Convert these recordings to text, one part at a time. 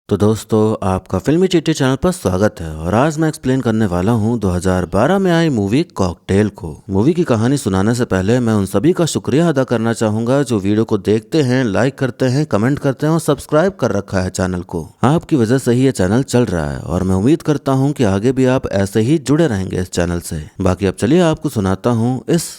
तो दोस्तों आपका फिल्मी चीटी चैनल पर स्वागत है और आज मैं एक्सप्लेन करने वाला हूं 2012 में आई मूवी कॉकटेल को। मूवी की कहानी सुनाने से पहले मैं उन सभी का शुक्रिया अदा करना चाहूंगा जो वीडियो को देखते हैं, लाइक करते हैं, कमेंट करते हैं और सब्सक्राइब कर रखा है चैनल को। आपकी वजह से ही ये चैनल चल रहा है और मैं उम्मीद करता हूँ कि आगे भी आप ऐसे ही जुड़े रहेंगे इस चैनल से। बाकी अब चलिए आपको सुनाता हूँ इस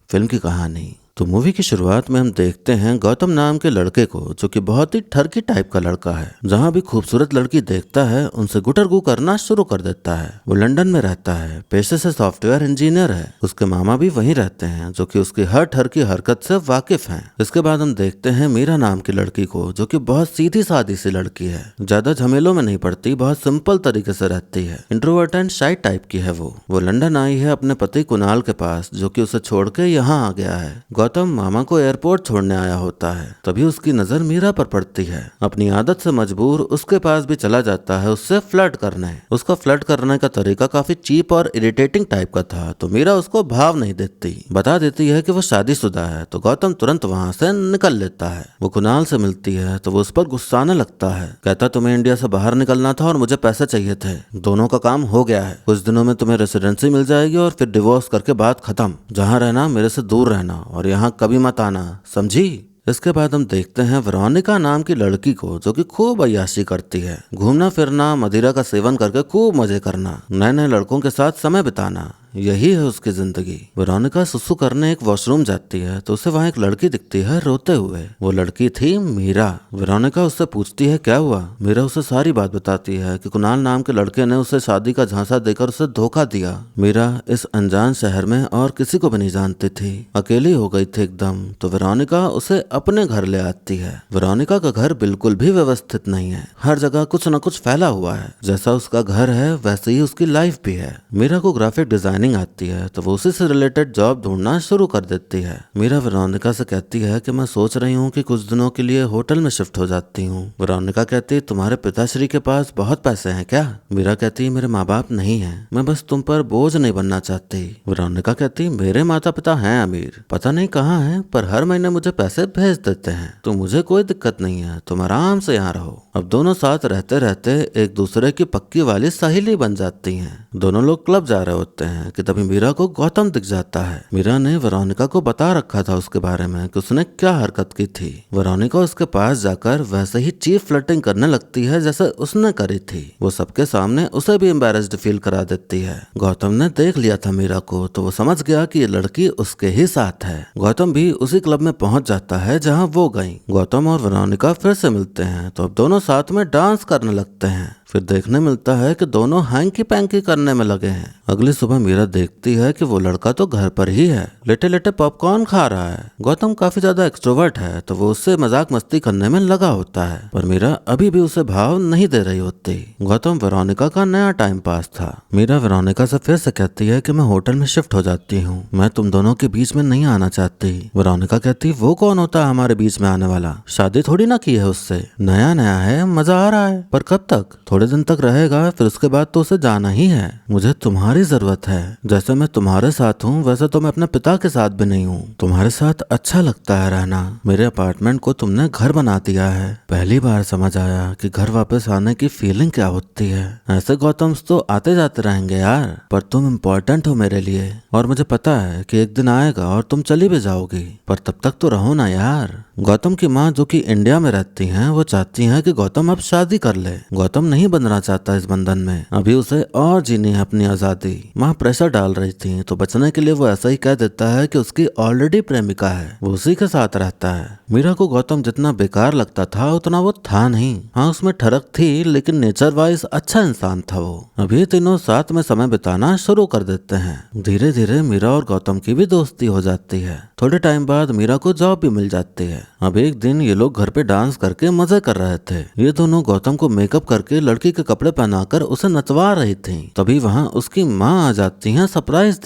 फिल्म की कहानी। तो मूवी की शुरुआत में हम देखते हैं गौतम नाम के लड़के को जो कि बहुत ही ठरकी टाइप का लड़का है। जहाँ भी खूबसूरत लड़की देखता है उनसे गुटरगू करना शुरू कर देता है। वो लंदन में रहता है, पेशे से सॉफ्टवेयर इंजीनियर है। उसके मामा भी वहीं रहते हैं जो कि उसकी हर ठरकी हरकत से वाकिफ हैं। इसके बाद हम देखते हैं मीरा नाम की लड़की को जो कि बहुत सीधी सादी सी लड़की है, ज्यादा झमेलों में नहीं पड़ती, बहुत सिंपल तरीके से रहती है, इंट्रोवर्ट एंड शाई टाइप की है। वो लंदन आई है अपने पति कुणाल के पास जो कि उसे छोड़ के यहाँ आ गया है। गौतम मामा को एयरपोर्ट छोड़ने आया होता है, तभी उसकी नजर मीरा पर पड़ती है। अपनी आदत से मजबूर उसके पास भी चला जाता है उससे फ्लर्ट करने। उसका फ्लर्ट करने का तरीका काफी चीप और इरिटेटिंग टाइप का था, तो मीरा उसको भाव नहीं देती, बता देती है कि वो शादीशुदा है। तो गौतम तुरंत वहाँ से निकल लेता है। वो कुणाल से मिलती है तो वो उस पर गुस्साने लगता है, कहता तुम्हें इंडिया से बाहर निकलना था और मुझे पैसे चाहिए थे, दोनों का काम हो गया है, कुछ दिनों में तुम्हें रेसिडेंसी मिल जाएगी और फिर डिवोर्स करके बात खत्म। जहाँ रहना मेरे से दूर रहना और यहाँ कभी मत आना, समझी। इसके बाद हम देखते हैं वेरोनिका नाम की लड़की को जो कि खूब अय्याशी करती है, घूमना फिरना, मदिरा का सेवन करके खूब मजे करना, नए नए लड़कों के साथ समय बिताना, यही है उसकी जिंदगी। वेरोनिका सुसु करने एक वॉशरूम जाती है तो उसे वहाँ एक लड़की दिखती है रोते हुए। वो लड़की थी मीरा। वेरोनिका उससे पूछती है क्या हुआ। मीरा उसे सारी बात बताती है कि कुणाल नाम के लड़के ने उसे शादी का झांसा देकर उसे धोखा दिया। मीरा इस अनजान शहर में और किसी को भी नहीं जानती थी, अकेली हो गई थी एकदम। तो वेरोनिका उसे अपने घर ले आती है। वेरोनिका का घर बिल्कुल भी व्यवस्थित नहीं है, हर जगह कुछ न कुछ फैला हुआ है। जैसा उसका घर है वैसे ही उसकी लाइफ भी है। मीरा को ग्राफिक डिजाइनिंग आती है तो वो उसी से रिलेटेड जॉब ढूंढना शुरू कर देती है। मीरा वेरोनिका से कहती है कि मैं सोच रही हूँ कि कुछ दिनों के लिए होटल में शिफ्ट हो जाती हूँ। वेरोनिका कहती है तुम्हारे पिताश्री के पास बहुत पैसे हैं क्या। मीरा कहती है मेरे माँ बाप नहीं है, मैं बस तुम पर बोझ नहीं बनना चाहती। वेरोनिका कहती मेरे माता पिता हैं अमीर, पता नहीं कहाँ हैं, पर हर महीने मुझे पैसे भेज देते हैं, तो मुझे कोई दिक्कत नहीं है, तुम आराम से यहाँ रहो। अब दोनों साथ रहते रहते एक दूसरे की पक्की वाली सहेली बन जाती हैं। दोनों लोग क्लब जा रहे होते हैं कि तभी मीरा को गौतम दिख जाता है। मीरा ने वेरोनिका को बता रखा था उसके बारे में कि उसने क्या हरकत की थी। वेरोनिका उसके पास जाकर वैसे ही चीप फ्लर्टिंग करने लगती है जैसे उसने करी थी। वो सबके सामने उसे भी एम्बैरेस्ड फील करा देती है। गौतम ने देख लिया था मीरा को तो वो समझ गया कि ये लड़की उसके ही साथ है। गौतम भी उसी क्लब में पहुंच जाता है जहाँ वो गई। गौतम और वेरोनिका फिर से मिलते हैं तो अब दोनों साथ में डांस करने लगते हैं। फिर देखने मिलता है कि दोनों हैंकी पैंकी करने में लगे हैं। अगली सुबह मीरा देखती है कि वो लड़का तो घर पर ही है, लेटे लेटे पॉपकॉर्न खा रहा है। गौतम काफी ज्यादा एक्सट्रोवर्ट है तो वो उससे मजाक मस्ती करने में लगा होता है, पर मीरा अभी भी उसे भाव नहीं दे रही होती। गौतम वेरोनिका का नया टाइम पास था। मीरा वेरोनिका से फिर से कहती है कि मैं होटल में शिफ्ट हो जाती हूँ, मैं तुम दोनों के बीच में नहीं आना चाहती। वेरोनिका कहती वो कौन होता है हमारे बीच में आने वाला, शादी थोड़ी ना की है उससे, नया नया है, मजा आ रहा है, पर कब तक, थोड़े दिन तक रहेगा, फिर उसके बाद तो उसे जाना ही है। मुझे तुम्हारी जरूरत है, जैसे मैं तुम्हारे साथ हूँ वैसे तो मैं अपने पिता के साथ भी नहीं हूँ। तुम्हारे साथ अच्छा लगता है रहना, मेरे अपार्टमेंट को तुमने घर बना दिया है। पहली बार समझ आया कि घर वापस आने की फीलिंग क्या होती है। ऐसे गौतम्स तो आते जाते रहेंगे यार, पर तुम इम्पोर्टेंट हो मेरे लिए और मुझे पता है कि एक दिन आएगा और तुम चली भी जाओगी, पर तब तक तो रहो ना यार। गौतम की माँ जो कि इंडिया में रहती हैं वो चाहती हैं कि गौतम अब शादी कर ले। गौतम नहीं बनना चाहता इस बंधन में, अभी उसे और जीनी है अपनी आजादी। माँ प्रेशर डाल रही थी तो बचने के लिए वो ऐसा ही कह देता है कि उसकी ऑलरेडी प्रेमिका है, वो उसी के साथ रहता है। मीरा को गौतम जितना बेकार लगता था उतना वो था नहीं। हाँ उसमें ठरक थी लेकिन नेचर वाइज अच्छा इंसान था वो। अभी तीनों साथ में समय बिताना शुरू कर देते हैं। धीरे धीरे मीरा और गौतम की भी दोस्ती हो जाती है। थोड़े टाइम बाद मीरा को जॉब भी मिल जाती है। अब एक दिन ये लोग घर पे डांस करके मजे कर रहे थे। ये दोनों गौतम को मेकअप करके लड़की के कपड़े पहनाकर उसे नचवा रही थी। तभी वहाँ उसकी माँ आ जाती है सरप्राइज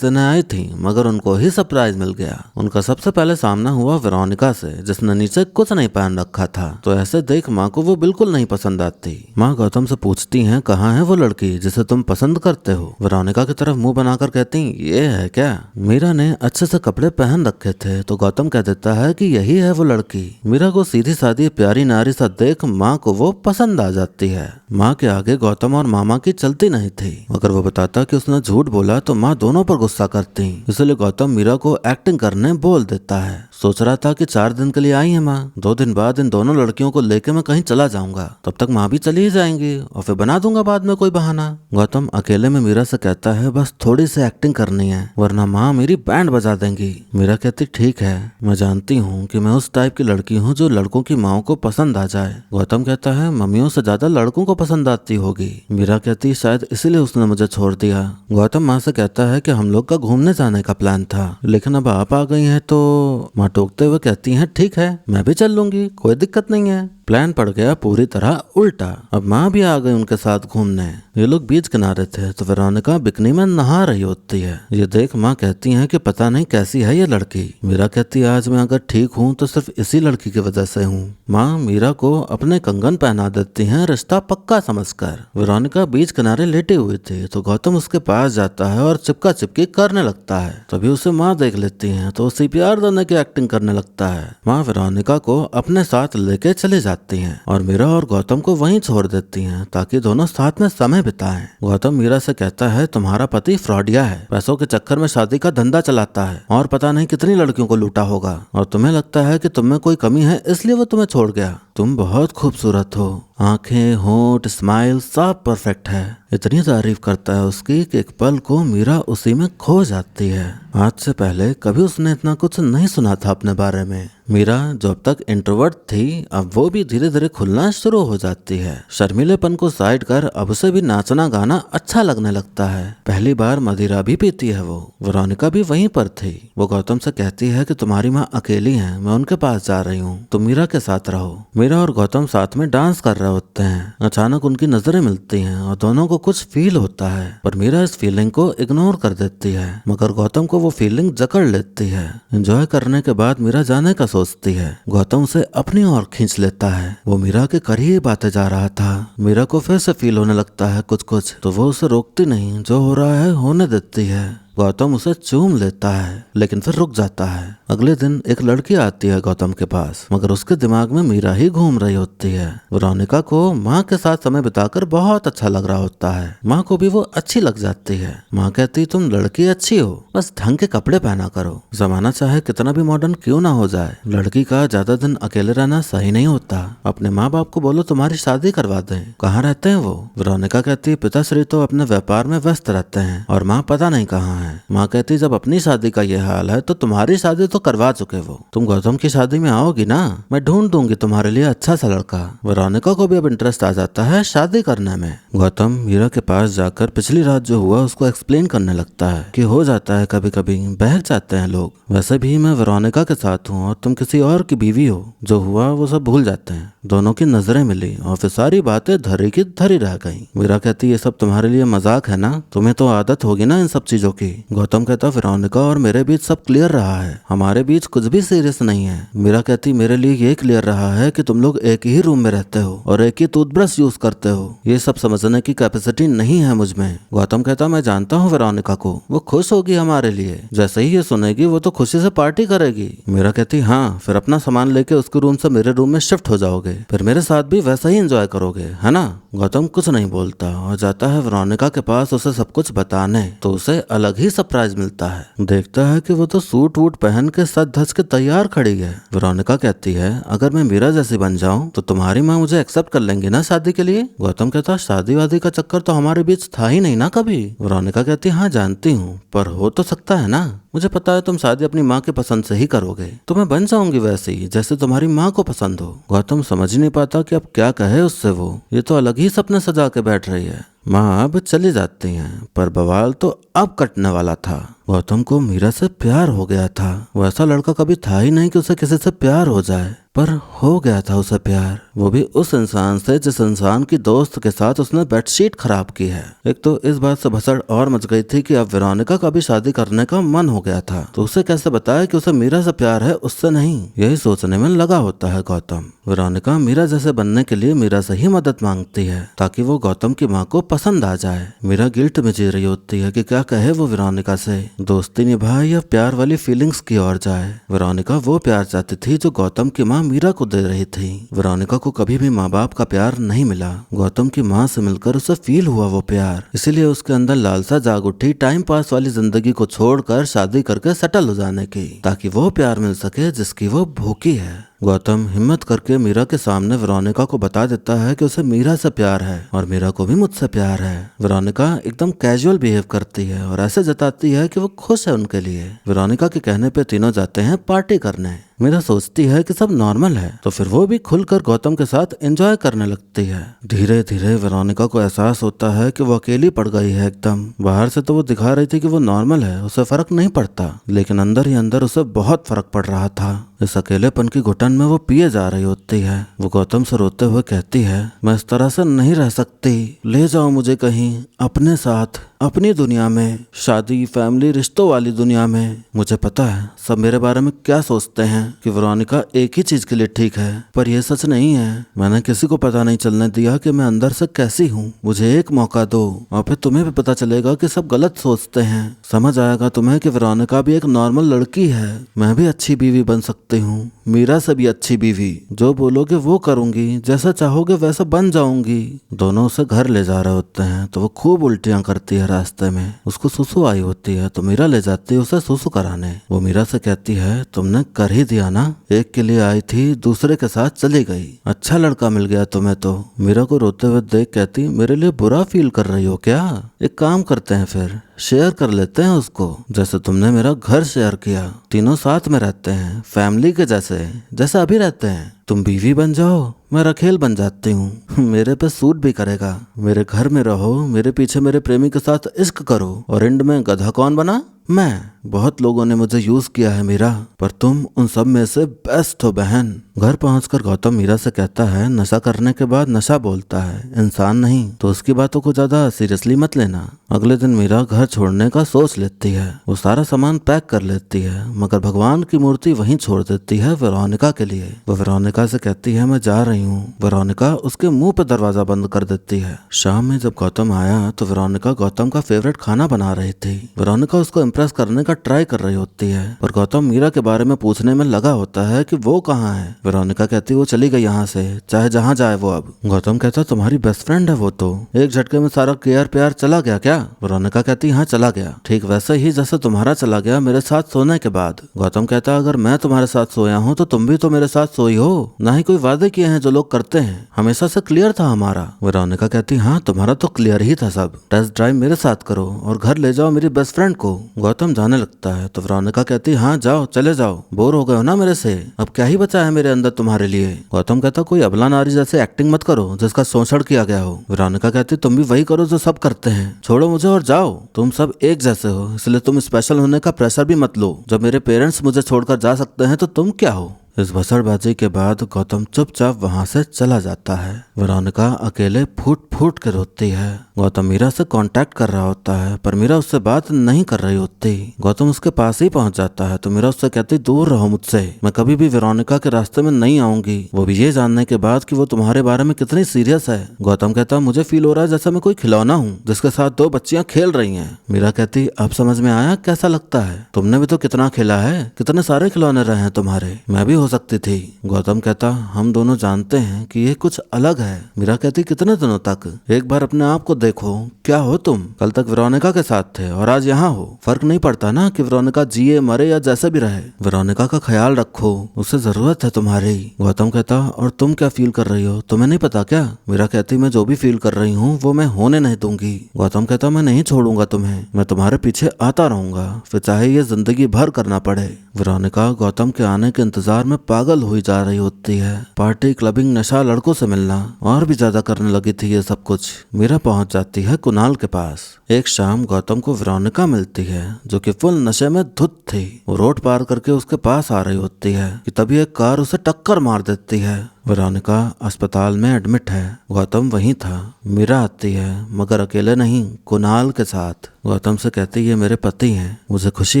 देने आई थी, मगर उनको ही सरप्राइज मिल गया। उनका सबसे पहले सामना हुआ वेरोनिका से जिसने नीचे कुछ नहीं पहन रखा था, तो ऐसे देख माँ को वो बिल्कुल नहीं पसंद आती। माँ गौतम से पूछती हैं कहाँ है वो लड़की जिसे तुम पसंद करते हो। वेरोनिका की तरफ मुंह बनाकर कहती ये है क्या। मीरा ने अच्छे से कपड़े पहन रखे थे तो गौतम कह देता है कि यही है वो लड़की। मीरा को सीधी सादी प्यारी नारी सा देख माँ को वो पसंद आ जाती है। माँ के आगे गौतम और मामा की चलती नहीं थी। अगर वो बताता कि उसने झूठ बोला तो माँ दोनों पर गुस्सा करती, इसलिए गौतम मीरा को एक्टिंग करने बोल देता है। सोच रहा था कि 4 दिन के लिए आई है माँ, 2 दिन बाद इन दोनों लड़कियों को लेके मैं कहीं चला जाऊंगा, तब तक माँ भी चली ही जाएंगी और फिर बना दूंगा बाद में कोई बहाना। गौतम अकेले में मीरा से कहता है बस थोड़ी सी एक्टिंग करनी है वरना माँ मेरी बैंड बजा देंगी। मीरा कहती ठीक है, मैं जानती हूँ कि मैं उस टाइप की लड़की हूँ जो लड़कों की माओ को पसंद आ जाए। गौतम कहता है मम्मियों से ज्यादा लड़कों को पसंद आती होगी। मीरा कहती शायद इसीलिए उसने मुझे छोड़ दिया। गौतम माँ से कहता है कि हम लोग का घूमने जाने का प्लान था, लेकिन अब आप आ गई हैं तो। माँ टोकते हुए कहती हैं ठीक है मैं भी चल लूंगी, कोई दिक्कत नहीं है। प्लान पड़ गया पूरी तरह उल्टा। अब माँ भी आ गई उनके साथ घूमने। ये लोग बीच किनारे थे तो वेरोनिका बिकनी में नहा रही होती है। ये देख माँ कहती हैं कि पता नहीं कैसी है ये लड़की। मीरा कहती आज मैं अगर ठीक हूँ तो सिर्फ इसी लड़की की वजह से हूँ। माँ मीरा को अपने कंगन पहना देती हैं रिश्ता पक्का समझकर। वेरोनिका बीच किनारे लेटी हुई थी तो गौतम उसके पास जाता है और चिपका चिपकी करने लगता है। तभी उसे माँ देख लेती है तो उसी प्यार देने की एक्टिंग करने लगता है। माँ वेरोनिका को अपने साथ लेके चले जाती हैं और मीरा और गौतम को वहीं छोड़ देती हैं ताकि दोनों साथ में समय बिताएं। गौतम मीरा से कहता है तुम्हारा पति फ्रॉडिया है, पैसों के चक्कर में शादी का धंधा चलाता है और पता नहीं कितनी लड़कियों को लूटा होगा, और तुम्हें लगता है कि तुम में कोई कमी है इसलिए वो तुम्हें छोड़ गया। तुम बहुत खूबसूरत हो, आंखें होंठ स्माइल सब परफेक्ट है। इतनी तारीफ करता है उसकी कि एक पल को मीरा उसी में खो जाती है। आज से पहले कभी उसने इतना कुछ नहीं सुना था अपने बारे में। मीरा जो अब तक इंट्रोवर्ट थी अब वो भी धीरे धीरे खुलना शुरू हो जाती है। शर्मीलेपन को साइड कर अब उसे भी नाचना गाना अच्छा लगने लगता है। पहली बार मदिरा भी पीती है वो। वेरोनिका भी वहीं पर थी। वो गौतम से कहती है कि तुम्हारी माँ अकेली है, मैं उनके पास जा रही हूँ, तुम मीरा के साथ रहो। मीरा और गौतम साथ में डांस कर रहे होते हैं। अचानक उनकी नजरें मिलती हैं और दोनों को कुछ फील होता है, पर मीरा इस फीलिंग को इग्नोर कर देती है, मगर गौतम को वो फीलिंग जकड़ लेती है। एंजॉय करने के बाद मीरा जाने का सोचती है। गौतम उसे अपनी ओर खींच लेता है। वो मीरा के करीब आते जा रहा था। मीरा को फिर से फील होने लगता है कुछ कुछ, तो वो उसे रोकती नहीं, जो हो रहा है होने देती है। गौतम उसे चूम लेता है लेकिन फिर रुक जाता है। अगले दिन एक लड़की आती है गौतम के पास, मगर उसके दिमाग में मीरा ही घूम रही होती है। वेरोनिका को माँ के साथ समय बिताकर बहुत अच्छा लग रहा होता है। माँ को भी वो अच्छी लग जाती है। माँ कहती तुम लड़की अच्छी हो, बस ढंग के कपड़े पहना करो। जमाना चाहे कितना भी मॉडर्न क्यों ना हो जाए, लड़की का ज्यादा दिन अकेले रहना सही नहीं होता। अपने माँ बाप को बोलो तुम्हारी शादी करवा दें। कहाँ रहते हैं वो? वेरोनिका कहती पिताश्री तो अपने व्यापार में व्यस्त रहते हैं और माँ पता नहीं कहाँ है। माँ कहती जब अपनी शादी का ये हाल है तो तुम्हारी शादी तो करवा चुके वो, तुम गौतम की शादी में आओगी ना, मैं ढूंढ दूंगी तुम्हारे लिए अच्छा सा लड़का। वेरोनिका को भी अब इंटरेस्ट आ जाता है शादी करने में। गौतम मीरा के पास जाकर पिछली रात जो हुआ उसको एक्सप्लेन करने लगता है कि हो जाता है कभी कभी, बहक जाते हैं लोग। वैसे भी मैं वेरोनिका के साथ हूँ और तुम किसी और की बीवी हो, जो हुआ वो सब भूल जाते हैं। दोनों की नजरें मिली और फिर सारी बातें धरी की धरी रह गई। मीरा कहती ये सब तुम्हारे लिए मजाक है ना, तुम्हें तो आदत होगी ना इन सब चीजों की। गौतम कहता वेरोनिका और मेरे बीच सब क्लियर रहा है, हमारे बीच कुछ भी सीरियस नहीं है। मीरा कहती मेरे लिए ये क्लियर रहा है कि तुम लोग एक ही रूम में रहते हो और एक ही टूथब्रश यूज करते हो, ये सब समझने की कैपेसिटी नहीं है मुझ में। गौतम कहता मैं जानता हूँ वेरोनिका को, वो खुश होगी हमारे लिए, जैसे ही ये सुनेगी वो तो खुशी से पार्टी करेगी। मीरा कहती हाँ, फिर अपना सामान लेके उसके रूम से मेरे रूम में शिफ्ट हो जाओगे, फिर मेरे साथ भी वैसा ही एंजॉय करोगे, है ना। गौतम कुछ नहीं बोलता और जाता है वेरोनिका के पास उसे सब कुछ बताने, तो उसे अलग ही सरप्राइज मिलता है। देखता है कि वो तो सूट वूट पहन के सज धज के तैयार खड़ी है। वेरोनिका कहती है अगर मैं मीरा जैसी बन जाऊं तो तुम्हारी माँ मुझे एक्सेप्ट कर लेंगी ना शादी के लिए। गौतम कहता शादी वादी का चक्कर तो हमारे बीच था ही नहीं ना कभी। वेरोनिका कहती हाँ जानती हूँ, पर हो तो सकता है ना, मुझे पता है तुम शादी अपनी माँ के पसंद से ही करोगे, तो मैं बन जाऊंगी वैसे ही जैसे तुम्हारी माँ को पसंद हो। गौतम समझ नहीं पाता कि अब क्या कहे उससे वो, ये तो अलग ही सपने सजा के बैठ रही है। माँ अब चली जाती हैं, पर बवाल तो अब कटने वाला था। गौतम को मीरा से प्यार हो गया था। वो ऐसा लड़का कभी था ही नहीं कि उसे किसी से प्यार हो जाए, पर हो गया था उसे प्यार, वो भी उस इंसान से जिस इंसान की दोस्त के साथ उसने बेडशीट खराब की है। एक तो इस बात से भसड़ और मच गई थी कि अब वेरोनिका का भी शादी करने का मन हो गया था, तो उसे कैसे बताया कि उसे मीरा से प्यार है उससे नहीं। यही सोचने में लगा होता है गौतम। वेरोनिका मीरा जैसे बनने के लिए मीरा से ही मदद मांगती है ताकि वो गौतम की माँ को पसंद आ जाए। मीरा गिल्ट में जी रही होती है कि क्या कहे वो वेरोनिका से, दोस्ती निभाए या प्यार वाली फीलिंग्स की ओर जाए। वेरोनिका वो प्यार चाहती थी जो गौतम की माँ मीरा को दे रही थी। वेरोनिका को कभी भी माँ बाप का प्यार नहीं मिला, गौतम की माँ से मिलकर उसे फील हुआ वो प्यार, इसीलिए उसके अंदर लालसा जाग उठी टाइम पास वाली जिंदगी को छोड़कर शादी करके सेटल हो जाने की, ताकि वो प्यार मिल सके जिसकी वो भूखी है। गौतम हिम्मत करके मीरा के सामने वेरोनिका को बता देता है कि उसे मीरा से प्यार है और मीरा को भी मुझसे प्यार है। वेरोनिका एकदम कैजुअल बिहेव करती है और ऐसे जताती है कि वो खुश है उनके लिए। वेरोनिका के कहने पे तीनों जाते हैं पार्टी करने। मीरा सोचती है कि सब नॉर्मल है तो फिर वो भी खुलकर गौतम के साथ एंजॉय करने लगती है। धीरे धीरे वेरोनिका को एहसास होता है कि वो अकेली पड़ गई है एकदम। बाहर से तो वो दिखा रही थी कि वो नॉर्मल है, उसे फर्क नहीं पड़ता, लेकिन अंदर ही अंदर उसे बहुत फर्क पड़ रहा था। इस अकेलेपन की घुटन में वो पिए जा रही होती है। वो गौतम से रोते हुए कहती है, मैं इस तरह से नहीं रह सकती, ले जाओ मुझे कहीं अपने साथ, अपनी दुनिया में, शादी फैमिली रिश्तों वाली दुनिया में। मुझे पता है सब मेरे बारे में क्या सोचते हैं कि वेरोनिका एक ही चीज के लिए ठीक है, पर यह सच नहीं है। मैंने किसी को पता नहीं चलने दिया कि मैं अंदर से कैसी हूँ। मुझे एक मौका दो और फिर तुम्हें भी पता चलेगा कि सब गलत सोचते हैं। समझ आएगा तुम्हें कि वेरोनिका भी एक नॉर्मल लड़की है। मैं भी अच्छी बीवी बन सकती हूँ, मीरा से भी अच्छी बीवी। जो बोलोगे वो करूंगी, जैसा चाहोगे वैसा बन जाऊंगी। दोनों उसे घर ले जा रहे होते हैं तो वो खूब उल्टियां करती है। रास्ते में उसको सुसु आई होती है तो मीरा ले जाती है उसे सुसु कराने। वो मीरा से कहती है, तुमने कर ही दिया ना, एक के लिए आई थी दूसरे के साथ चली गई, अच्छा लड़का मिल गया तुम्हें तो। मीरा को रोते हुए देख कहती, मेरे लिए बुरा फील कर रही हो क्या? एक काम करते हैं फिर शेयर कर लेते हैं उसको, जैसे तुमने मेरा घर शेयर किया। तीनों साथ में रहते हैं फैमिली के जैसे, जैसे अभी रहते हैं। तुम बीवी बन जाओ, मैं रखेल बन जाती हूँ, मेरे पे सूट भी करेगा। मेरे घर में रहो, मेरे पीछे मेरे प्रेमी के साथ इश्क करो और एंड में गधा कौन बना? मैं। बहुत लोगों ने मुझे यूज किया है मीरा, पर तुम उन सब में से बेस्ट हो बहन। घर पहुंचकर गौतम मीरा से कहता है, नशा करने के बाद नशा बोलता है, इंसान नहीं, तो उसकी बातों को ज्यादा सीरियसली मत लेना। अगले दिन मीरा घर छोड़ने का सोच लेती है। वो सारा सामान पैक कर लेती है, मगर भगवान की मूर्ति वहीं छोड़ देती है वेरोनिका के लिए। वो वेरोनिका से कहती है, मैं जा रही हूँ। वेरोनिका उसके मुंह पे दरवाजा बंद कर देती है। शाम में जब गौतम आया तो वेरोनिका गौतम का फेवरेट खाना बना रही थी। वेरोनिका उसको इम्प्रेस करने का ट्राई कर रही होती है, पर गौतम मीरा के बारे में पूछने में लगा होता है कि वो कहाँ है। वेरोनिका कहती वो चली गई यहाँ से, चाहे जहाँ जाए वो अब। गौतम कहता तुम्हारी बेस्ट फ्रेंड है वो तो, एक झटके में सारा केयर प्यार चला गया क्या? वेरोनिका कहती हाँ चला गया, ठीक वैसे ही जैसे तुम्हारा चला गया मेरे साथ सोने के बाद। गौतम कहता अगर मैं तुम्हारे साथ सोया हूँ तो तुम भी तो मेरे साथ सोई हो, ना ही कोई वादे किए हैं जो लोग करते हैं, हमेशा से क्लियर था हमारा। वेरोनिका कहती हाँ तुम्हारा तो क्लियर ही था सब, टेस्ट ड्राइव मेरे साथ करो और घर ले जाओ मेरी बेस्ट फ्रेंड को। गौतम जाने लगता है तो वेरोनिका कहती हाँ जाओ, चले जाओ, बोर हो गए हो ना मेरे से, अब क्या ही बचा है मेरे अंदर तुम्हारे लिए। गौतम कहता कोई अबला नारी जैसे एक्टिंग मत करो जिसका शोषण किया गया हो। वेरोनिका कहती तुम भी वही करो जो सब करते हैं, छोड़ो मुझे और जाओ, तुम सब एक जैसे हो, इसलिए तुम स्पेशल होने का प्रेशर भी मत लो। जब मेरे पेरेंट्स मुझे छोड़कर जा सकते हैं तो तुम क्या हो? इस भसड़बाजी के बाद गौतम चुपचाप वहां से चला जाता है। वेरोनिका अकेले फूट फूट के रोती है। गौतम मीरा से कांटेक्ट कर रहा होता है पर मीरा उससे बात नहीं कर रही होती। गौतम उसके पास ही पहुंच जाता है तो मीरा उससे कहती दूर रहो मुझसे, मैं कभी भी वेरोनिका के रास्ते में नहीं आऊंगी, वो भी ये जानने के बाद कि वो तुम्हारे बारे में कितनी सीरियस है। गौतम कहता मुझे फील हो रहा है जैसा मैं कोई खिलौना हूँ जिसके साथ दो बच्चियां खेल रही हैं। मीरा कहती अब समझ में आया कैसा लगता है, तुमने भी तो कितना खेला है, कितने सारे खिलौने रहे हैं तुम्हारे, मैं भी हो सकती थी। गौतम कहता हम दोनों जानते हैं कि ये कुछ अलग है। मीरा कहती कितने दिनों तक, एक बार अपने आप को देखो, क्या हो तुम? कल तक वेरोनिका के साथ थे और आज यहाँ हो, फर्क नहीं पड़ता ना कि वेरोनिका जिए मरे या जैसे भी रहे, वेरोनिका का ख्याल रखो, उसे जरूरत है तुम्हारी। गौतम कहता और तुम क्या फील कर रही हो, तुम्हें नहीं पता क्या? मीरा कहती मैं जो भी फील कर रही हूँ वो मैं होने नहीं दूंगी। गौतम कहता मैं नहीं छोड़ूंगा तुम्हें, मैं तुम्हारे पीछे आता रहूंगा, फिर चाहे ये जिंदगी भर करना पड़े। वेरोनिका गौतम के आने के इंतजार में पागल हुई जा रही होती है। पार्टी क्लबिंग नशा लड़कों से मिलना और भी ज्यादा करने लगी थी ये सब कुछ। मीरा पहुंच जाती है कुणाल के पास। एक शाम गौतम को वेरोनिका मिलती है जो कि फुल नशे में धुत थी। वो रोड पार करके उसके पास आ रही होती है कि तभी एक कार उसे टक्कर मार देती है। वेरोनिका अस्पताल में एडमिट है। गौतम वहीं था। मीरा आती है मगर अकेले नहीं, कुणाल के साथ। गौतम से कहती है मेरे पति हैं। मुझे खुशी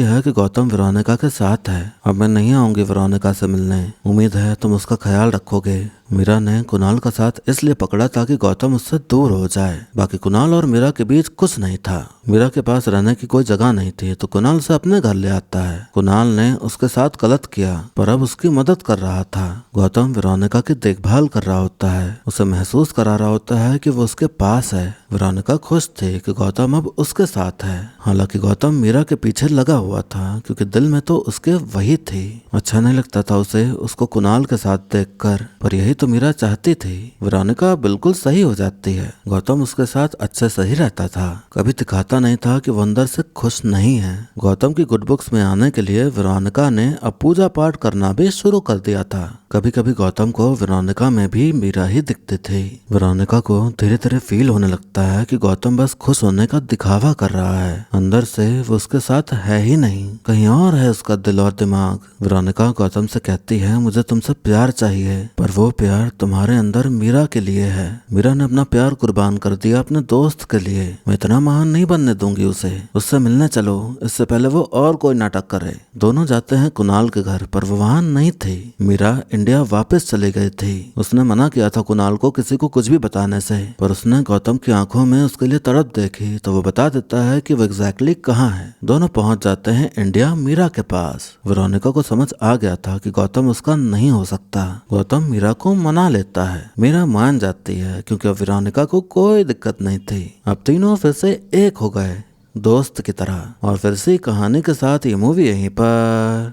है कि गौतम वेरोनिका के साथ है। अब मैं नहीं आऊंगी वेरोनिका से मिलने। उम्मीद है तुम उसका ख्याल रखोगे। मीरा ने कुणाल का साथ इसलिए पकड़ा ताकि गौतम उससे दूर हो जाए। बाकी कुणाल और मीरा के बीच कुछ नहीं था। मीरा के पास रहने की कोई जगह नहीं थी तो कुणाल उसे अपने घर ले आता है। कुणाल ने उसके साथ गलत किया पर अब उसकी मदद कर रहा था। गौतम वेरोनिका की देखभाल कर रहा होता है, उसे महसूस करा रहा होता है कि वो उसके पास है। वेरोनिका खुश थी कि गौतम अब उसके साथ है। हालांकि गौतम मीरा के पीछे लगा हुआ था क्योंकि दिल में तो उसके वही थी। अच्छा नहीं लगता था उसे उसको कुणाल के साथ देखकर, पर यही तो मीरा चाहती थी। वेरोनिका बिल्कुल सही हो जाती है। गौतम उसके साथ अच्छे से ही रहता था, कभी दिखाता नहीं था कि वो अंदर से खुश नहीं है। गौतम की गुड बुक्स में आने के लिए वेरोनिका ने अब पूजा पाठ करना भी शुरू कर दिया था। कभी कभी गौतम को वेरोनिका में भी मीरा ही दिखती थी। वेरोनिका को धीरे धीरे फील होने लगता है कि गौतम बस खुश होने का दिखावा कर रहा है, अंदर से वो उसके साथ है ही नहीं, कहीं और है उसका दिल और दिमाग। वेरोनिका गौतम से कहती है मुझे तुमसे प्यार चाहिए, पर वो प्यार तुम्हारे अंदर मीरा के लिए है। मीरा ने अपना प्यार कुर्बान कर दिया अपने दोस्त के लिए। मैं इतना महान नहीं बनने दूंगी उसे। उससे मिलने चलो, इससे पहले वो और कोई नाटक करे। दोनों जाते हैं कुणाल के घर, पर वो वहां नहीं थी। मीरा इंडिया वापस चली गई थी। उसने मना किया था कुणाल को किसी को कुछ भी बताने से, पर उसने गौतम की आंखों में उसके लिए तड़प देखी तो वो बता देता है कि वो एग्जैक्टली कहाँ है। दोनों पहुंच जाते हैं इंडिया मीरा के पास। वेरोनिका को समझ आ गया था कि गौतम उसका नहीं हो सकता। गौतम मीरा को मना लेता है। मीरा मान जाती है क्योंकि अब वेरोनिका को कोई दिक्कत नहीं थी। अब तीनों फिर से एक हो गए, दोस्त की तरह। और फिर से कहानी के साथ ये मूवी यहीं पर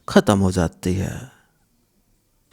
खत्म हो जाती है।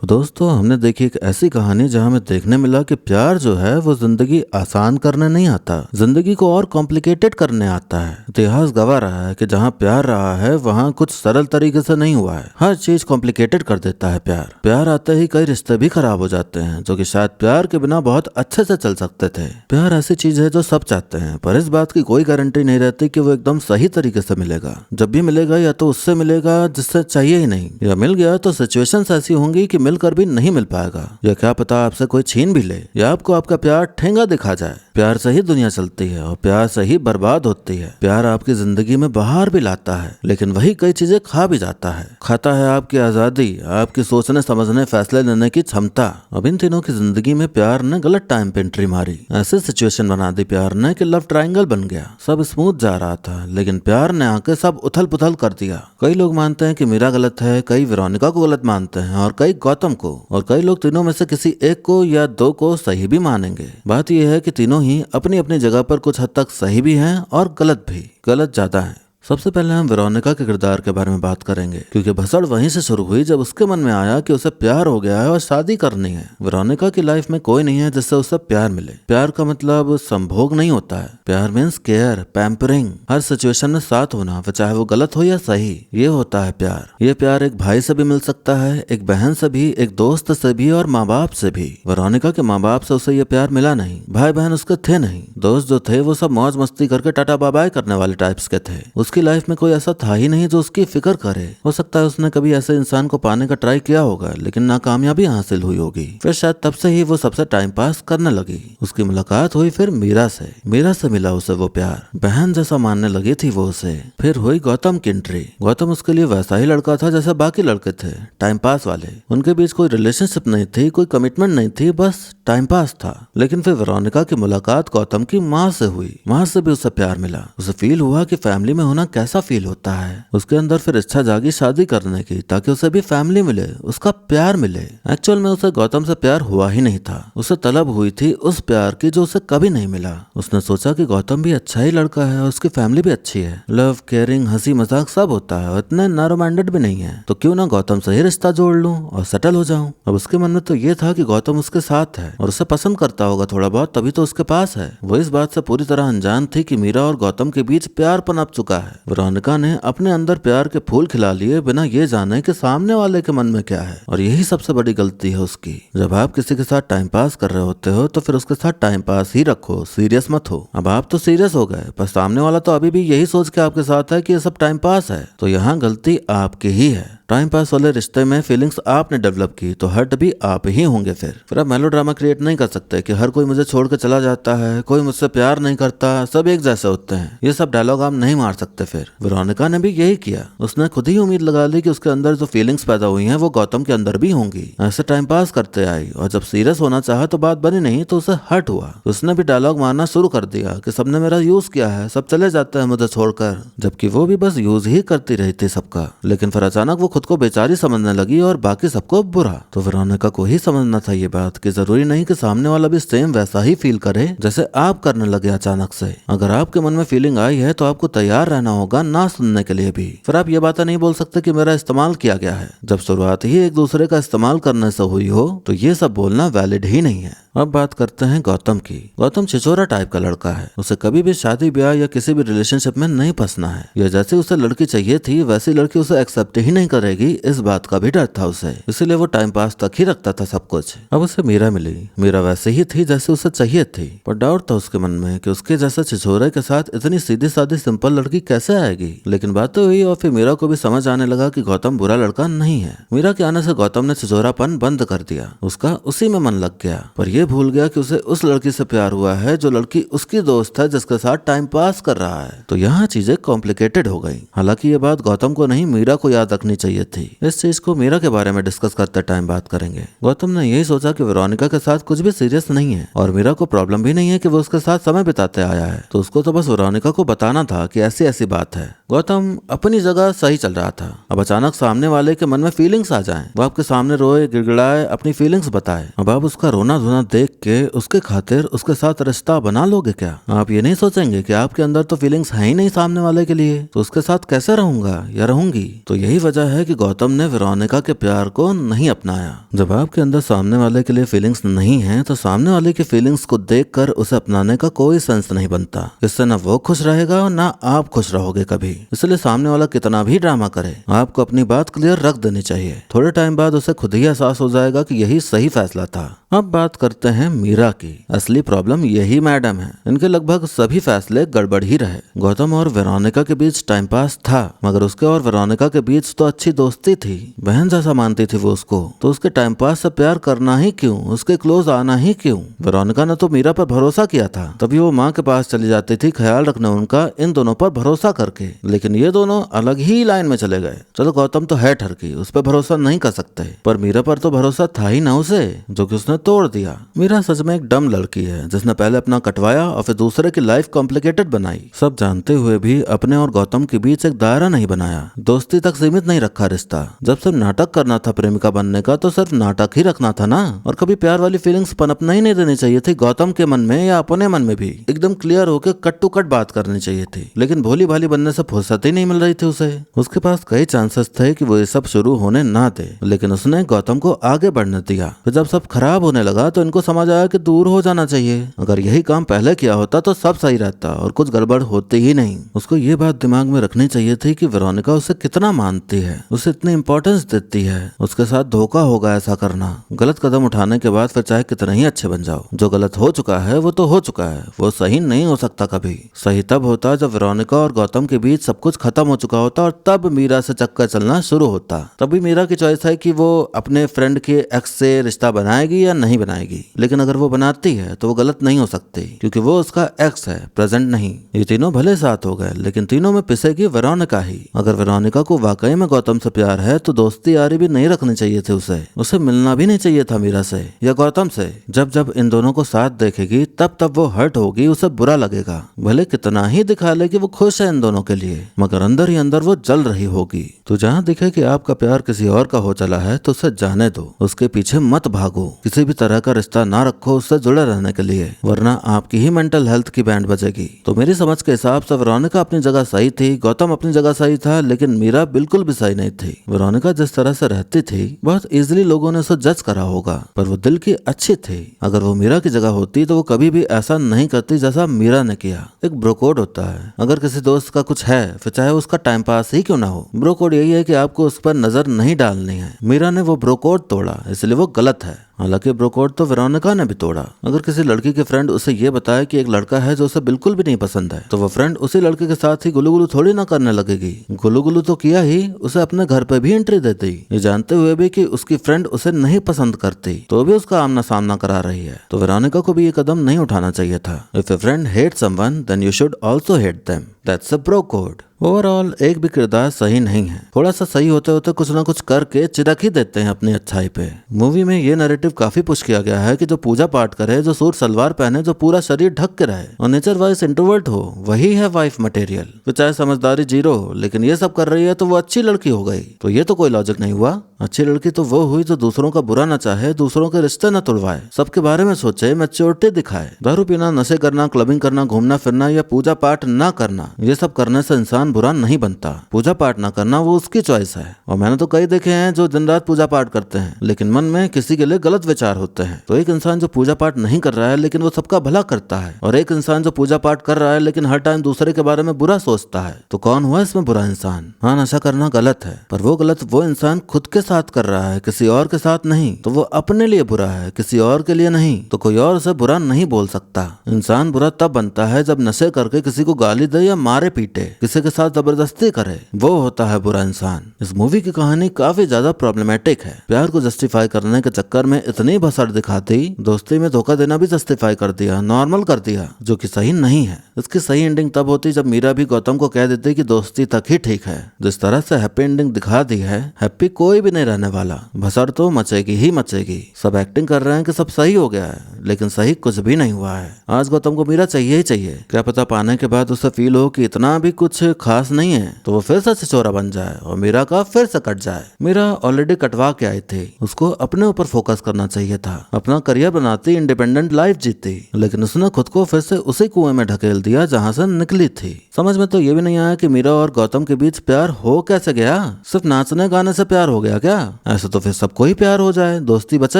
तो दोस्तों हमने देखी एक ऐसी कहानी जहां हमें देखने मिला कि प्यार जो है वो जिंदगी आसान करने नहीं आता, जिंदगी को और कॉम्प्लिकेटेड करने आता है। इतिहास गवाह रहा है कि जहां प्यार रहा है वहां कुछ सरल तरीके से नहीं हुआ है, हर चीज कॉम्प्लिकेटेड कर देता है प्यार। प्यार आते ही कई रिश्ते भी खराब हो जाते हैं जो कि शायद प्यार के बिना बहुत अच्छे से चल सकते थे। प्यार ऐसी चीज है जो सब चाहते हैं, पर इस बात की कोई गारंटी नहीं रहती कि वो एकदम सही तरीके से मिलेगा। जब भी मिलेगा या तो उससे मिलेगा जिससे चाहिए ही नहीं, या मिल गया तो सिचुएशंस ऐसी होंगी कि मिलकर भी नहीं मिल पाएगा, या क्या पता आपसे कोई छीन भी ले, या आपको आपका प्यार ठेंगा दिखा जाए। प्यार से ही दुनिया चलती है और प्यार से ही बर्बाद होती है। प्यार आपकी जिंदगी में बाहर भी लाता है, लेकिन वही कई चीजें खा भी जाता है। खाता है आपकी आजादी, आपकी सोचने समझने फैसले लेने की क्षमता। अब इन तीनों की जिंदगी में प्यार ने गलत टाइम पे एंट्री मारी। ऐसी सिचुएशन बना दी प्यार ने कि लव ट्रायंगल बन गया। सब स्मूथ जा रहा था, लेकिन प्यार ने आके सब उथल पुथल कर दिया। कई लोग मानते हैं कि मीरा गलत है, कई वेरोनिका को गलत मानते हैं और कई गौतम को, और कई लोग तीनों में से किसी एक को या दो को सही भी मानेंगे। बात यह है कि तीनों ही अपनी अपनी जगह पर कुछ हद तक सही भी हैं और गलत भी, गलत ज्यादा है। सबसे पहले हम वेरोनिका के किरदार के बारे में बात करेंगे, क्योंकि भसड़ वहीं से शुरू हुई जब उसके मन में आया कि उसे प्यार हो गया है और शादी करनी है। वेरोनिका की लाइफ में कोई नहीं है जिससे उसे प्यार मिले। प्यार का मतलब संभोग नहीं होता है। प्यार मीन्स केयर, पैम्परिंग, हर सिचुएशन में साथ होना, चाहे वो गलत हो या सही, ये होता है प्यार। ये प्यार एक भाई से भी मिल सकता है, एक बहन से भी, एक दोस्त से भी और माँ बाप से भी। वेरोनिका के माँ बाप से उसे ये प्यार मिला नहीं, भाई बहन उसके थे नहीं, दोस्त जो थे वो सब मौज मस्ती करके टाटा बाय बाय करने वाले टाइप्स के थे। उसकी लाइफ में कोई ऐसा था ही नहीं जो उसकी फिक्र करे। हो सकता है उसने कभी ऐसे इंसान को पाने का ट्राई किया होगा, लेकिन नाकामयाबी हासिल हुई होगी। फिर शायद तब से ही वो सबसे टाइम पास करने लगी। उसकी मुलाकात हुई फिर मीरा से मिला उसे वो प्यार, बहन जैसा मानने लगी थी वो उसे। फिर हुई गौतम की एंट्री। गौतम उसके लिए वैसा ही लड़का था जैसा बाकी लड़के थे, टाइम पास वाले। उनके बीच कोई रिलेशनशिप नहीं थी, कोई कमिटमेंट नहीं थी, बस टाइम पास था। लेकिन फिर वेरोनिका की मुलाकात गौतम की माँ से हुई। माँ से भी उसे प्यार मिला। उसे फील हुआ कि फैमिली में होना कैसा फील होता है। उसके अंदर फिर इच्छा जागी शादी करने की, ताकि उसे भी फैमिली मिले, उसका प्यार मिले। एक्चुअल में उसे गौतम से प्यार हुआ ही नहीं था। उसे तलब हुई थी उस प्यार की जो उसे कभी नहीं मिला। उसने सोचा कि गौतम भी अच्छा ही लड़का है और उसकी फैमिली भी अच्छी है, लव, केयरिंग, हंसी मजाक सब होता है और इतने नैरो माइंडेड भी नहीं है, तो क्यों ना गौतम से ही रिश्ता जोड़ लूं और सेटल हो जाऊं। अब उसके मन में तो ये था कि गौतम उसके साथ है और उसे पसंद करता होगा थोड़ा बहुत, तभी तो उसके पास है। वो इस बात से पूरी तरह अनजान थी कि मीरा और गौतम के बीच प्यार पनप चुका है। वेरोनिका ने अपने अंदर प्यार के फूल खिला लिए बिना ये जाने कि सामने वाले के मन में क्या है, और यही सबसे बड़ी गलती है उसकी। जब आप किसी के साथ टाइम पास कर रहे होते हो तो फिर उसके साथ टाइम पास ही रखो, सीरियस मत हो। अब आप तो सीरियस हो गए, पर सामने वाला तो अभी भी यही सोच के आपके साथ है कि ये सब टाइम पास है, तो यहाँ गलती आपकी ही है। टाइम पास वाले रिश्ते में फीलिंग्स आपने डेवलप की तो हर्ट भी आप ही होंगे। फिर आप मेलोड्रामा क्रिएट नहीं कर सकते कि हर कोई मुझे छोड़ के चला जाता है, कोई मुझसे प्यार नहीं करता, सब एक जैसे होते हैं। ये सब डायलॉग आप नहीं मार सकते। फिर वेरोनिका ने भी यही किया। उसने खुद ही उम्मीद लगा ली कि उसके अंदर जो फीलिंग्स पैदा हुई हैं वो गौतम के अंदर भी होंगी। ऐसे टाइम पास करते आई और जब सीरियस होना चाहा तो बात बनी नहीं तो उसे हर्ट हुआ। उसने भी डायलॉग मारना शुरू कर दिया कि सबने मेरा यूज किया है, सब चले जाते हैं मुझे छोड़कर, जबकि वो भी बस यूज ही करती रही थी सबका। लेकिन फिर अचानक वो खुद को बेचारी समझने लगी और बाकी सबको बुरा। तो वेरोनिका को ही समझना था ये बात कि जरूरी नहीं कि सामने वाला भी सेम वैसा ही फील करे जैसे आप करने लगे अचानक से। अगर आपके मन में फीलिंग आई है तो आपको तैयार रहना होगा ना सुनने के लिए भी। फिर आप ये बातें नहीं बोल सकते कि मेरा इस्तेमाल किया गया है, जब शुरुआत ही एक दूसरे का इस्तेमाल करने से हुई हो तो ये सब बोलना वैलिड ही नहीं है। अब बात करते हैं गौतम की। गौतम छिछोरा टाइप का लड़का है। उसे कभी भी शादी ब्याह या किसी भी रिलेशनशिप में नहीं फंसना है। या जैसे उसे लड़की चाहिए थी वैसी लड़की उसे एक्सेप्ट ही नहीं करेगी, इस बात का भी डर था उसे। इसीलिए वो टाइम पास तक ही रखता था सब कुछ। अब उसे मीरा मिली। मीरा वैसे ही थी जैसे उसे चाहिए थी, पर डाउट था उसके मन में कि उसके जैसा छिछोरे के साथ इतनी सीधी सादी सिंपल लड़की कैसे आएगी। लेकिन बातें हुई और फिर मीरा को भी समझ आने लगा कि गौतम बुरा लड़का नहीं है। मीरा के आने से गौतम ने छिछोरापन बंद कर दिया। उसका उसी में मन लग गया, पर यह भूल गया कि उसे उस लड़की से प्यार हुआ है जो लड़की उसकी दोस्त है जिसके साथ टाइम पास कर रहा है। तो यहाँ चीजें कॉम्प्लिकेटेड हो गई। हालांकि ये बात गौतम को नहीं मीरा को याद रखनी चाहिए थी। इस चीज को मीरा के बारे में डिस्कस करते टाइम बात करेंगे। गौतम ने यही सोचा कि वेरोनिका के साथ कुछ भी सीरियस नहीं है और मीरा को प्रॉब्लम भी नहीं है कि वो उसके साथ समय बिताते आया है, तो उसको तो बस वेरोनिका को बताना था कि ऐसी ऐसी बात है। गौतम अपनी जगह सही चल रहा था। अब अचानक सामने वाले के मन में फीलिंग्स आ जाएं, वो आपके सामने रोए गिड़गिड़ाए अपनी फीलिंग्स बताए। अब आप उसका रोना धोना देख के उसके खातिर उसके साथ रिश्ता बना लोगे क्या? आप ये नहीं सोचेंगे कि आपके अंदर तो फीलिंग्स है ही नहीं सामने वाले के लिए, तो उसके साथ कैसे रहूंगा या रहूंगी? तो यही वजह है कि गौतम ने वेरोनिका के प्यार को नहीं अपनाया। जब आपके अंदर सामने वाले के लिए फीलिंग्स नहीं है तो सामने वाले की फीलिंग्स को देखकर उसे अपनाने का कोई सेंस नहीं बनता। इससे ना वो खुश रहेगा और ना आप खुश रहोगे कभी। इसलिए सामने वाला कितना भी ड्रामा करे, आपको अपनी बात क्लियर रख देनी चाहिए। थोड़े टाइम बाद उसे खुद ही एहसास हो जाएगा कि यही सही फैसला था। अब बात करते हैं मीरा की। असली प्रॉब्लम यही मैडम है। इनके लगभग सभी फैसले गड़बड़ ही रहे। गौतम और वेरोनिका के बीच टाइम पास था, मगर उसके और वेरोनिका के बीच तो अच्छी दोस्ती थी। बहन जैसा मानती थी वो उसको, तो उसके टाइम पास से प्यार करना ही क्यों, उसके क्लोज आना ही क्यों? वेरोनिका ने तो मीरा पर भरोसा किया था, तभी वो माँ के पास चली जाती थी ख्याल रखने उनका, इन दोनों पर भरोसा करके। लेकिन ये दोनों अलग ही लाइन में चले गए। चलो गौतम तो है ठरकी, उस पर भरोसा नहीं कर सकते, पर मीरा पर तो भरोसा था ही ना उसे, जो कि उसने तोड़ दिया। मीरा सच में एक डम लड़की है जिसने पहले अपना कटवाया और फिर दूसरे की लाइफ कॉम्प्लिकेटेड बनाई। सब जानते हुए भी अपने और गौतम के बीच एक दायरा नहीं बनाया, दोस्ती तक सीमित नहीं रखा रिश्ता। जब सिर्फ नाटक करना था प्रेमिका बनने का तो सिर्फ नाटक ही रखना था ना, और कभी प्यार वाली फीलिंग्स पनपना ही नहीं देनी चाहिए थी गौतम के मन में या अपने मन में भी। एकदम क्लियर होकर कट टू कट बात करनी चाहिए थी। लेकिन भोली भाली बनने से फुर्सत ही नहीं मिल रही थी उसे। उसके पास कई चांसेस थे कि वो ये सब शुरू होने ना दे, लेकिन उसने गौतम को आगे बढ़ने दिया। फिर जब सब खराब होने लगा तो इनको समझ आया कि दूर हो जाना चाहिए। अगर यही काम पहले किया होता तो सब सही रहता और कुछ गड़बड़ होती ही नहीं। उसको ये बात दिमाग में रखनी चाहिए थी कि वेरोनिका उसे कितना मानती है, उसे इतनी इंपॉर्टेंस देती है। उसके साथ धोखा होगा ऐसा करना। गलत कदम उठाने के बाद फिर चाहे कितना ही अच्छे बन जाओ, जो गलत हो चुका है वो तो हो चुका है, वो सही नहीं हो सकता कभी। सही तब होता जब वेरोनिका और गौतम के बीच सब कुछ खत्म हो चुका होता और तब मीरा से चक्कर चलना शुरू होता। तभी मीरा की चॉइस है कि वो अपने फ्रेंड के एक्स से रिश्ता बनाएगी या नहीं बनाएगी। लेकिन अगर वो बनाती है तो वो गलत नहीं हो सकती, क्योंकि वो उसका एक्स है, प्रेजेंट नहीं। ये तीनों भले साथ हो गए, लेकिन तीनों में पिसेगी वेरोनिका ही। अगर वेरोनिका को वाकई में गौतम से प्यार है तो दोस्ती यारी भी नहीं रखनी चाहिए थी उसे मिलना भी नहीं चाहिए था मीरा से या गौतम से। जब जब इन दोनों को साथ देखेगी तब तब वो हर्ट होगी, उसे बुरा लगेगा। भले कितना ही दिखा ले कि वो खुश है इन दोनों के लिए, मगर अंदर ही अंदर वो जल रही होगी। तो जहाँ दिखे कि आपका प्यार किसी और का हो चला है तो उसे जाने दो, उसके पीछे मत भागो। किसी भी तरह का रिश्ता ना रखो उससे जुड़े रहने के लिए, वरना आपकी ही मेंटल हेल्थ की बैंड बजेगी। तो मेरी समझ के हिसाब से वेरोनिका अपनी जगह सही थी, गौतम अपनी जगह सही था, लेकिन मीरा बिल्कुल भी सही नहीं थी। वेरोनिका जिस तरह से रहती थी बहुत इजीली लोगों ने उसे जज करा होगा, पर वो दिल की अच्छी थी। अगर वो मीरा की जगह होती तो वो कभी भी ऐसा नहीं करती जैसा मीरा ने किया। एक ब्रो कोड होता है, अगर किसी दोस्त का कुछ है फिर चाहे उसका टाइम पास ही क्यों ना हो, ब्रो कोड यही है कि आपको उस पर नजर नहीं डालनी है। मीरा ने वो ब्रो कोड तोड़ा, इसलिए वो गलत है। हालांकि ब्रोकोड तो वेरोनिका ने भी तोड़ा। अगर किसी लड़की के फ्रेंड उसे ये बताए कि एक लड़का है जो उसे बिल्कुल भी नहीं पसंद है, तो वो फ्रेंड उसी लड़के के साथ ही गुलू गुलू थोड़ी ना करने लगेगी। गुलू गुलू तो किया ही, उसे अपने घर पे भी एंट्री दे दी, ये जानते हुए भी कि उसकी फ्रेंड उसे नहीं पसंद करती, तो भी उसका आमना सामना करा रही है। तो वेरोनिका को भी ये कदम नहीं उठाना चाहिए था। If a friend hate someone then you should also hate them. That's a bro code. Overall एक भी किरदार सही नहीं है। थोड़ा सा सही होते होते कुछ ना कुछ करके चिरक ही देते हैं अपनी अच्छाई पे। मूवी में ये नैरेटिव काफी पुश किया गया है कि जो पूजा पाठ करे, जो सूट सलवार पहने, जो पूरा शरीर ढक के रहे और नेचर वाइज इंट्रोवर्ट हो, वही है वाइफ मटेरियल। तो चाहे समझदारी जीरो हो, लेकिन ये सब कर रही है तो वो अच्छी लड़की हो गई। तो ये तो कोई लॉजिक नहीं हुआ। अच्छी लड़की तो वो हुई जो दूसरों का बुरा न चाहे, दूसरों के रिश्ते न तोड़वाए, सबके बारे में सोचे, मैच्योरिटी दिखाए। दारू पीना, नशे करना, क्लबिंग करना, घूमना फिरना या पूजा पाठ न करना, ये सब करने से इंसान बुरा नहीं बनता। पूजा पाठ ना करना वो उसकी चॉइस है। और मैंने तो कई देखे हैं जो दिन रात पूजा पाठ करते हैं, लेकिन मन में किसी के लिए गलत विचार होते हैं। तो एक इंसान जो पूजा पाठ नहीं कर रहा है लेकिन वो सबका भला करता है, और एक इंसान जो पूजा पाठ कर रहा है लेकिन हर टाइम दूसरे के बारे में बुरा सोचता है, तो कौन हुआ इसमें बुरा इंसान? हाँ, नशा करना गलत है, पर वो गलत वो इंसान खुद के साथ कर रहा है, किसी और के साथ नहीं। तो वो अपने लिए बुरा है, किसी और के लिए नहीं। तो कोई और उसे बुरा नहीं बोल सकता। इंसान बुरा तब बनता है जब नशे करके किसी को गाली दे या मारे पीटे, किसी के साथ जबरदस्ती करे, वो होता है बुरा इंसान। इस मूवी की कहानी काफी ज्यादा प्रॉब्लमेटिक है। प्यार को जस्टिफाई करने के चक्कर में इतनी भसड़ दिखाती, दोस्ती में धोखा देना भी जस्टिफाई कर दिया, नॉर्मल कर दिया, जो कि सही नहीं है। इसकी सही एंडिंग तब होती जब मीरा भी गौतम को कह देती कि दोस्ती तक ही ठीक है। जिस तरह से हैप्पी एंडिंग दिखा दी है, हैप्पी कोई भी नहीं रहने वाला। भसड़ तो मचेगी ही मचेगी। सब एक्टिंग कर रहे हैं कि सब सही हो गया है, लेकिन सही कुछ भी नहीं हुआ है। आज गौतम को मीरा चाहिए ही चाहिए। क्या पता पाने के बाद उसे फील हो कि इतना भी कुछ खास नहीं है, तो वो फिर से छिछोरा बन जाए और मीरा का फिर से कट जाए। मीरा ऑलरेडी कटवा के आई थी, उसको अपने ऊपर फोकस करना चाहिए था, अपना करियर बनाती, इंडिपेंडेंट लाइफ जीती, लेकिन उसने खुद को फिर से उसी कुएं में ढकेल दिया जहां से निकली थी। समझ में तो ये भी नहीं आया कि मीरा और गौतम के बीच प्यार हो कैसे गया। सिर्फ नाचने गाने से प्यार हो गया क्या? ऐसे तो फिर सबको ही प्यार हो जाए, दोस्ती बचा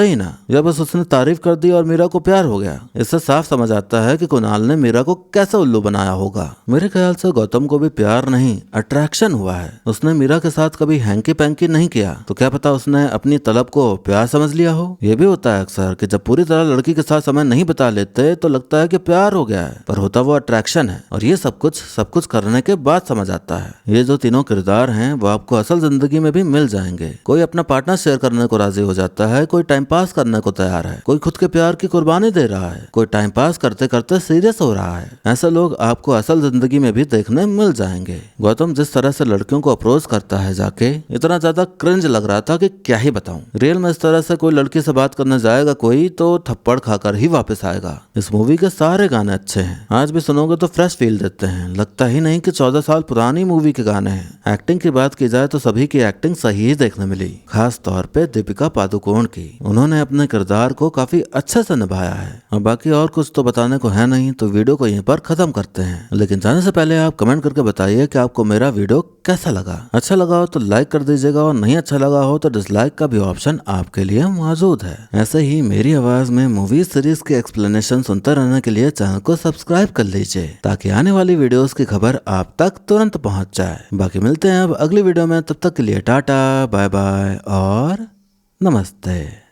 ही ना। या बस उसने तारीफ कर दी और मीरा को प्यार हो गया। इससे साफ समझ आता है कि कुणाल ने मीरा को कैसे उल्लू बनाया होगा। मेरे ख्याल से गौतम को भी प्यार नहीं, अट्रैक्शन हुआ है। उसने मीरा के साथ कभी हैंकी पैंकी नहीं किया, तो क्या पता उसने अपनी तलब को प्यार समझ लिया हो। ये भी होता है अक्सर कि जब पूरी तरह लड़की के साथ समय नहीं बिता लेते तो लगता है कि प्यार हो गया है, पर होता वो अट्रैक्शन है। और ये सब कुछ करने के बाद समझ आता है। ये जो तीनों किरदार हैं वो आपको असल जिंदगी में भी मिल जाएंगे। कोई अपना पार्टनर शेयर करने को राजी हो जाता है, कोई टाइम पास करने को तैयार है, कोई खुद के प्यार की कुर्बानी दे रहा है, कोई टाइम पास करते करते सीरियस हो रहा है। ऐसे लोग आपको असल जिंदगी में भी देखने मिल जाएंगे। गौतम जिस तरह से लड़कियों को अप्रोच करता है जाके, इतना ज्यादा क्रिंज लग रहा था कि क्या ही बताऊं। रियल में इस तरह से कोई लड़की से बात करने जाएगा कोई तो थप्पड़ खाकर ही वापस आएगा। इस मूवी के सारे गाने अच्छे हैं, आज भी सुनोगे तो फ्रेश फील देते हैं। लगता ही नहीं कि 14 साल पुरानी मूवी के गाने हैं। एक्टिंग की बात की जाए तो सभी की एक्टिंग सही ही देखने मिली, खास तौर पे दीपिका पादुकोण की। उन्होंने अपने किरदार को काफी अच्छे से निभाया है। और बाकी और कुछ तो बताने को है नहीं, तो वीडियो को यहीं पर खत्म करते हैं। लेकिन जाने से पहले आप कमेंट करके बताइए कि आपको मेरा वीडियो कैसा लगा। अच्छा लगा हो तो लाइक कर दीजिएगा, और नहीं अच्छा लगा हो तो डिसलाइक का भी ऑप्शन आपके लिए मौजूद है। ऐसे ही मेरी आवाज में मूवी सीरीज की एक्सप्लेनेशन सुनते रहने के लिए चैनल को सब्सक्राइब कर लीजिए, ताकि आने वाली वीडियोस की खबर आप तक तुरंत पहुंच जाए। बाकी मिलते हैं अब अगली वीडियो में, तब तक के लिए टाटा बाय बाय और नमस्ते।